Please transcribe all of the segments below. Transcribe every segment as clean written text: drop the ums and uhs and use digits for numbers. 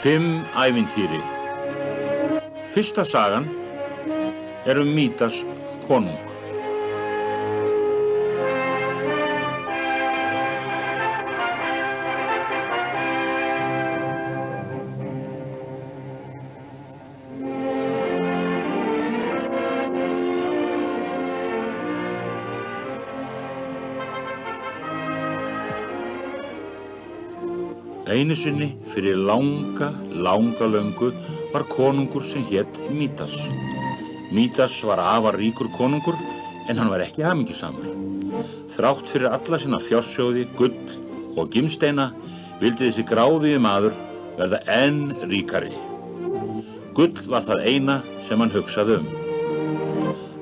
5 ævintýri. Fyrsta sagan Mídas konung. Einu sinni fyrir langa löngu var konungur sem hét Mídas. Mídas var afar ríkur konungur en hann var ekki hamingjusamur. Þrátt fyrir alla sína fjársjóði, gull og gimsteina vildi þessi gráðugi maður verða enn ríkari. Gull var það eina sem hann hugsaði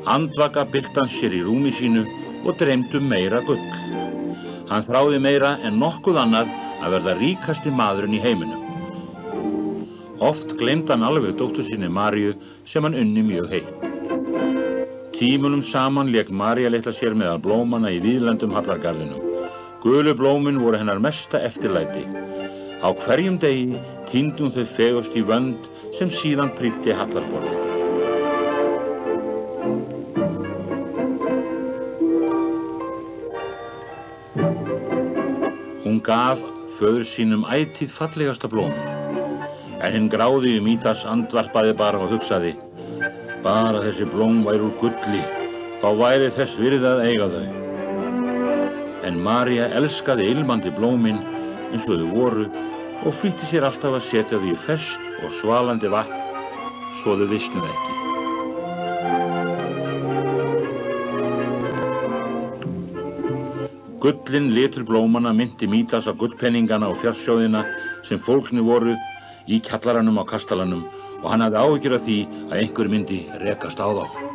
Andvaka bylti hann sér í rúmi sínu og dreymdi meira gull. Hann þráði meira en nokkuð annað að verða ríkasti maðurinn í heiminum. Oft gleymdi hann alveg dóttur sinni Maríu sem hann unni mjög heitt. Tímunum saman lék María litla sér meðal blómanna í víðlendum hallargarðinum. Gulu blómin voru hennar mesta eftirlæti. Á hverjum degi tíndi hún þau fegurst í vönd sem síðan prýddi hallarborðið. Hún gaf föður sínum ætíð fallegasta blómið. En hinn gráðugi Mídas andvarpaði bara og hugsaði: bara þessi blóm væru úr gulli, þá væri þess virði að eiga þau. En María elskaði ilmandi blómin eins og þau voru og flýtti sér alltaf að setja þau í ferskt og svalandi vatn svo þau visnuðu ekki. Gullin litur blómanna minnti Mídas á gullpenningana og fjársjóðina sem fólkni voru í kjallaranum á kastalanum og hann hafði áhyggjur af því að einhver myndi rekast á þá.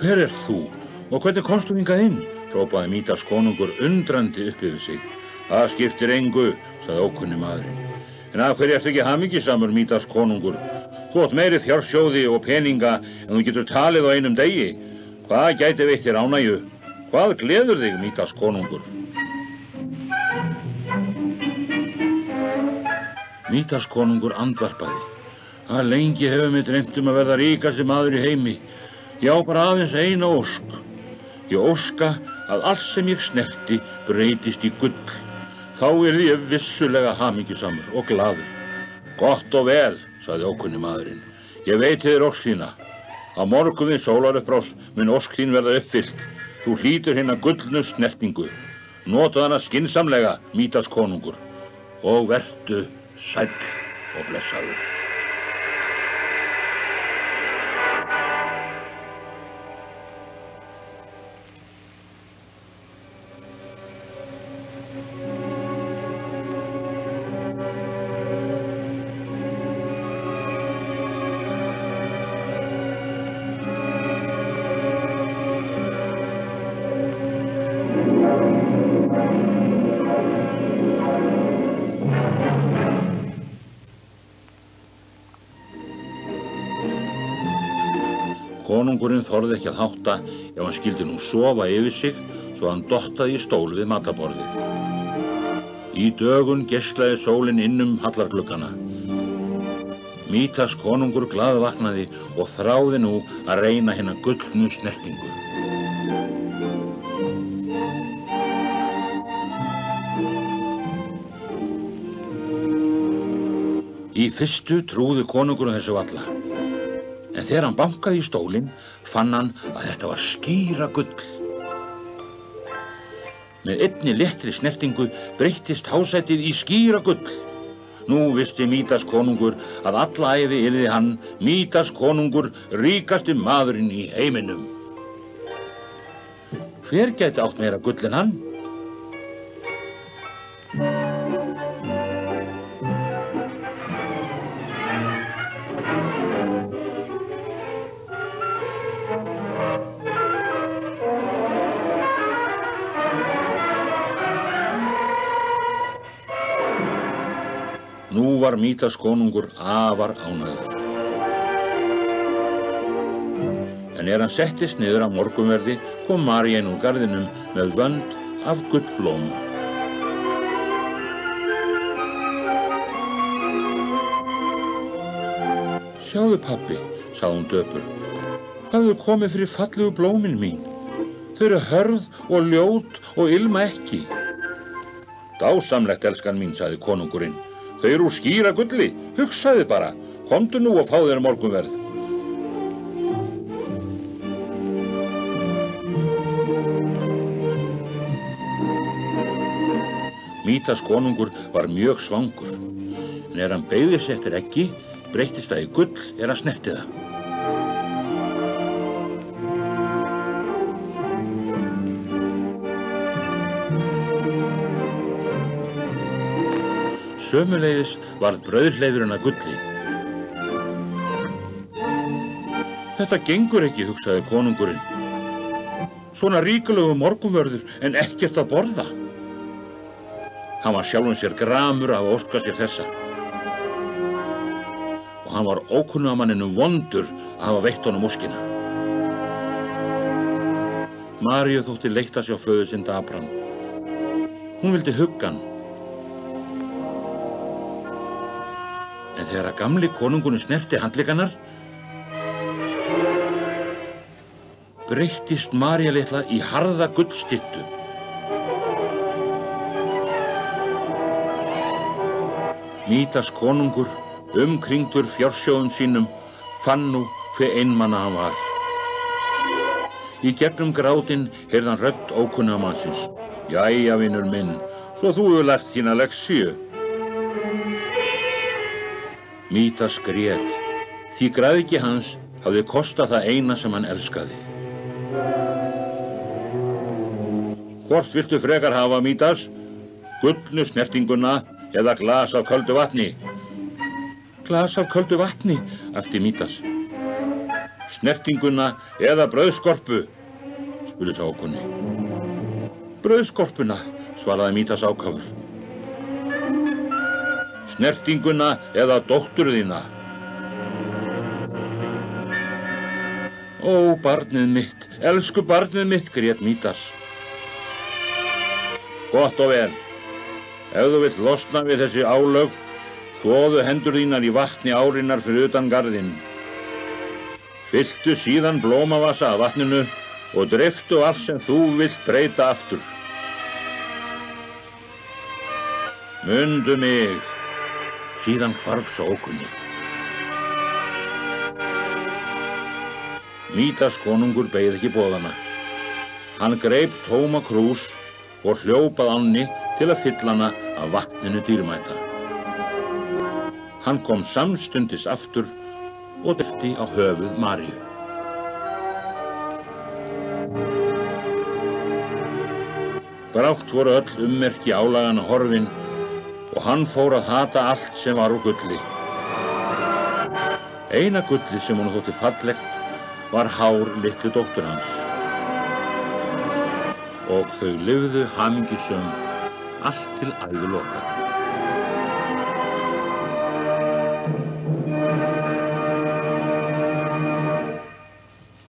Hver þú og hvernig komstu hingað inn? Hrópaði Mídas konungur undrandi upp yfir sig. Það skiptir engu, sagði ókunni maðurinn. En af hverju ertu ekki hamingjusamur, Mídas konungur? Þú átt meiri fjársjóði og peninga en þú getur talið á einum degi. Hvað gæti veitt þér ánægju? Hvað gleður þig, Mídas konungur? Mídas konungur andvarpaði. Að lengi hefur mig dreymt að verða ríkasti maður í heimi. Ég á bara aðeins eina ósk. Ég óska að allt sem ég snerti breytist í gull. Þá yrði ég vissulega hamingjusamur og glaður. Gott og vel, sagði ókunni maðurinn. Ég veit þér ósk þína. Á morgun við sólarupprás mun ósk þín verða uppfyllt. Þú hlýtur hina gullnu snertingu. Notaðu hana skynsamlega, Mídas konungur. Og vertu sæll og blessaður. konungurinn þorði ekki að hátta ef hann skyldi nú sofa yfir sig svo hann dottaði í stól við matarborðið. Í dögun geislaði sólin innum hallargluggana. Mítas konungur glaðvaknaði og þráði nú að reyna hina gullnu snertingu. Í fyrstu trúði konungurinn þessu varla. En þegar hann bankaði í stólinn, fann hann að þetta var skýra gull. Með einni léttri snertingu breyttist hásætið í skýra gull. Nú vissi Mítas konungur að alla ævi yrði hann, Mítas konungur, ríkasti maðurinn í heiminum. Hver gæti átt meira gull en hann? Nú var Mítas konungur afar ánægður. En hann settist niður að morgunverði kom Maríen úr garðinum með vönd af gullblómum. Sjáðu pabbi, sagði hún döpur. Hvað hefur komið fyrir fallegu blómin mín? Þau eru hörð og ljót og ilma ekki. Dásamlegt, elskan mín, sagði konungurinn. Þau eru úr skýra gulli, hugsaði bara, komdu nú og fá þér morgunverð. Mítas konungur var mjög svangur, en hann beygði sig eftir eggi, breyttist það í gull hann snerti það. Sömuleiðis varð brauðhleiðurinn að gulli. Þetta gengur ekki, hugsaði konungurinn. Svona ríkulegu morgunvörður en ekkert að borða. Hann var sjálfum sér gramur að óska sér þessa. Og hann var ókunnugamanninum vondur að hafa veitt honum óskina. Maríu þótti leitt að sjá föður sinn dapran. Hún vildi hugga hann. En þegar að gamli konungurinn snerti handleggarnar, breyttist María litla í harða gullstyttu. Mítas konungur, umkringdur fjársjóðum sínum, fann nú hve einmana hann var. Í gegnum grátinn heyrði hann rödd ókunnugamannsins. Jæja, vinur minn, svo þú hefur lært þína lexíu. Mítas grét, því græðgi hans hafði kostað það eina sem hann elskaði. Hvort viltu frekar hafa, Mítas? Gullnu snertinguna eða glas af köldu vatni? Glas af köldu vatni, æpti Mítas. Snertinguna eða brauðskorpu? Spurði sá ókunni. Brauðskorpuna, svaraði Mítas ákafur. Snertinguna eða dóttur þína? Ó, barnið mitt, elsku barnið mitt, grét Mítas. Gott og vel. Ef þú vilt losna við þessi álög, þvoðu hendur þínar í vatni árinnar fyrir utan garðinn. Fylltu síðan blómavasa af vatninu og dreyptu allt sem þú vilt breyta aftur. Mundu mig. Síðan hvarf sá ókunni. Mítas konungur beið ekki boðana. Hann greip tóma krús og hljóp að ánni til að fylla hana af vatninu dýrmæta. Hann kom samstundis aftur og dreypti á höfuð Maríu. Brátt voru öll ummerki álagana horfin og hann fór að hata allt sem var úr gulli. Eina gullið sem hún þótti fallegt var hár litlu dóttur hans. Og þau lifðu hamingjusöm allt til æviloka.